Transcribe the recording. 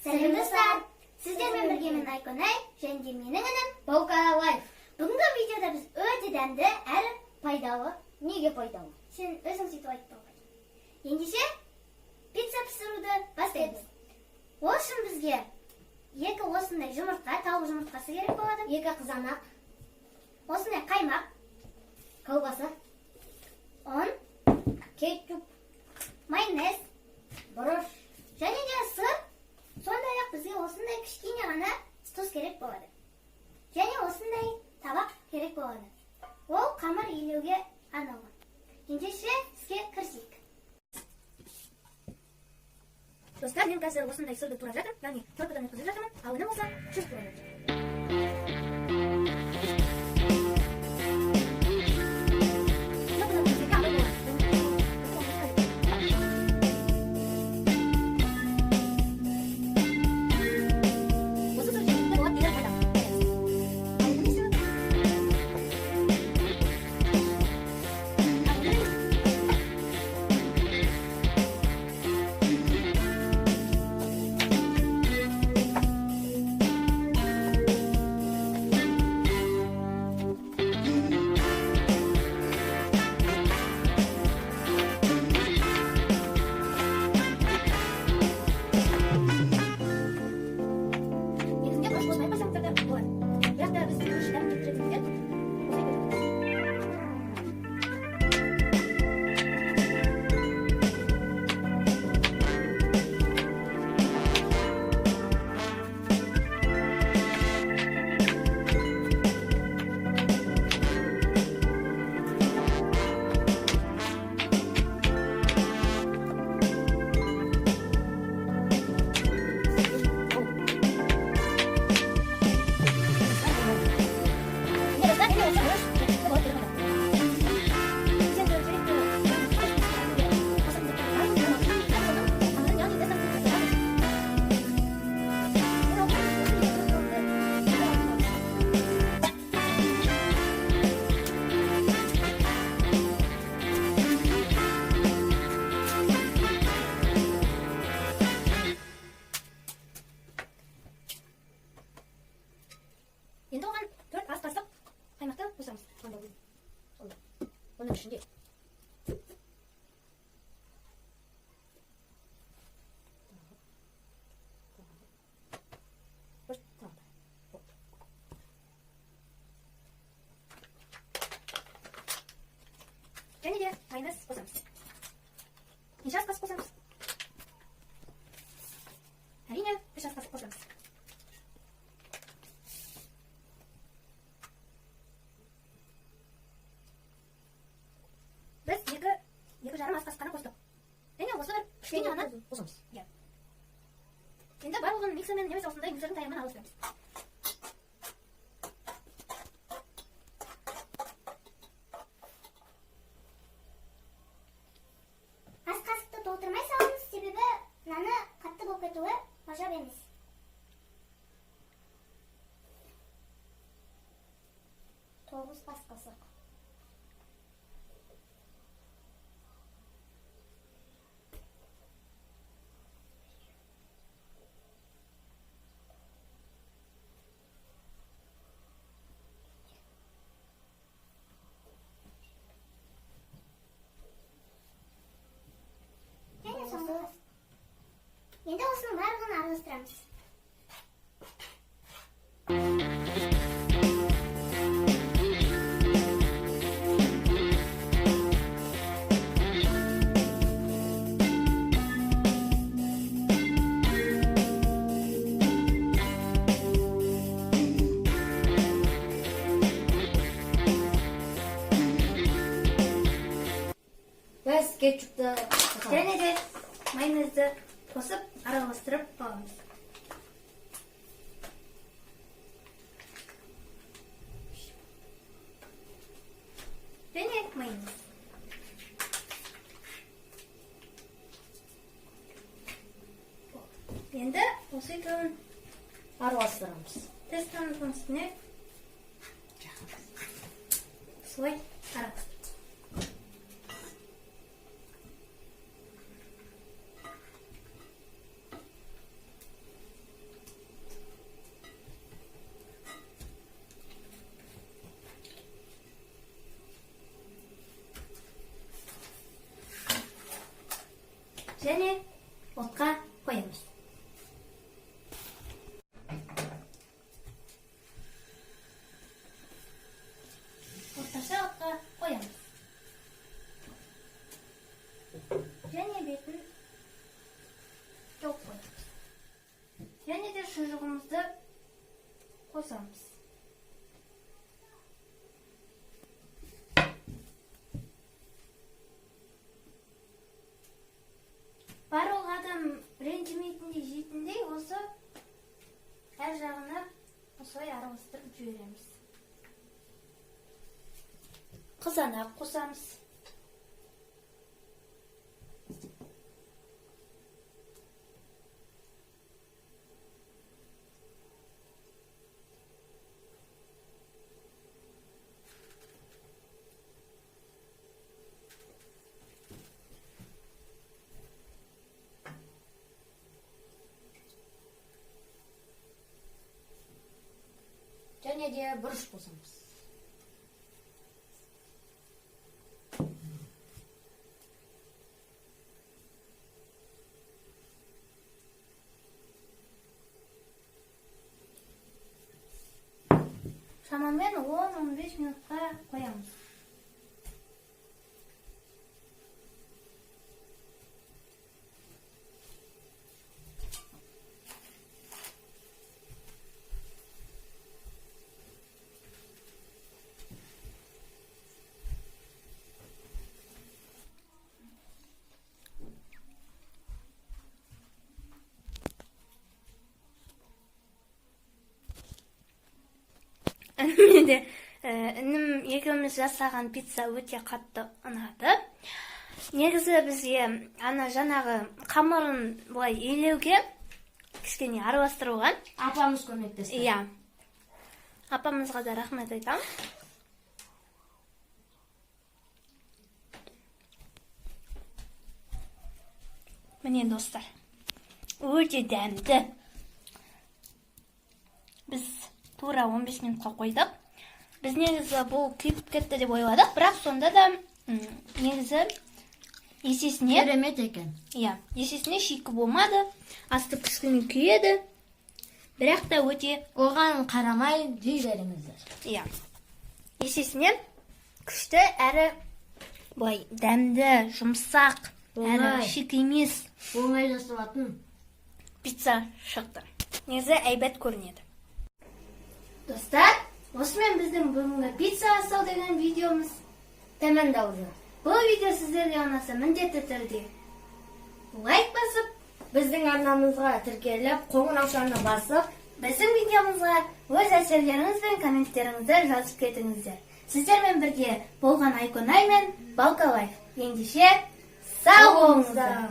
Сәлем достар! Сіздермен бірге мен Айконай және де менің інім Баука Лайф. Бүгінгі видеода біз өте дәмді әрі пайдалы. Неге пайдалы? Сен өзің сөйтіп айтып Баука. Ендеше пицца пісіруді бастаймыз. Ол үшін бізге екі осындай жұмыртқа, тауық жұмыртқасы керек болады. Екі қызанақ, осындай қаймақ, колбаса, ұн, кетчуп, майонез, бұрыш және де сыр. Сондай-ақ бізге осындай кішкене ғана тұз керек болады. Және осындай табақ керек болады. Ол қамыр илеуге арналған. Ендеше іске кірісейік. Достар, мен қазір осындай сырды турап жатырмын, яғни торпадан өткізіп жатырмын, ал інім болса жүз турап жатыр. Енді оған 4 ас қасық қаймақты қосамыз. Оның ішінде және де майонез қосамыз. Неше ас қасық қосамыз? Әрине 3 ас қасық қосамыз. Біз екі жарым ас қасық қана қостық. Және осы бір кішкене ғана қосамыз. Енді барлығын миксермен немесе осындай миксердің таяғымен араластырамыз. Ас қасықты толтырмай салыңыз, себебі наны қатты болып кетуі ғажап емес. Тоғыз ас қасық. Енді осының барлығын араластырамыз. Біз кетчупты және де майонезді қосып араластырып аламыз. Және майонез. Енді осы екеуін араластырамыз. Тестамыздың үстіне солай араластырамыз. жоқ қоямыз. Және де шұжығымызды қосамыз. Барлық адам ренжімейтіндей жейтіндей осы әр жағына осылай араластырып жібереміз. Қызанақ қосамыз. Және де бұрыш қосамыз. Шамамен 10-15 минутқа қоямыз. Менде інім екеуміз жасаған пицца өте қатты ұнады. Негізі бізге ана жаңағы қамырын былай илеуге кішкене араластыруға Апамыз көмектесті. Иә. Апамызға да рахмет айтам. Міне достар, өте дәмді. Біз тура 15 минутқа қойдық. Біз негізі бұл күйіп кетті деп ойладық, бірақ сонда да негізі есесіне Керемет екен. Иә, есесіне шикі болмады. Асты кішкене күйеді. Бірақ та өте Оған қарамай жей беріңіздер. Иә. Есесіне күшті әрі былай дәмді, жұмсақ, әрі Оңай. шикі емес Оңай жасалатын. пицца шықты. Негізі әйбәт көрінеді. Достар, осымен біздің бүгінгі пицца жасау деген видеомыз тәмамдалды. Бұл видео сіздерге ұнаса міндетті түрде лайк басып, Біздің арнамызға тіркеліп, қоңыраушаны басып, біздің видеомызға өз әсерлеріңіз бен комменттеріңізді жазып кетіңіздер. Сіздермен бірге болған Айконай мен Балка Лайф. Ендеше сау болыңыздар.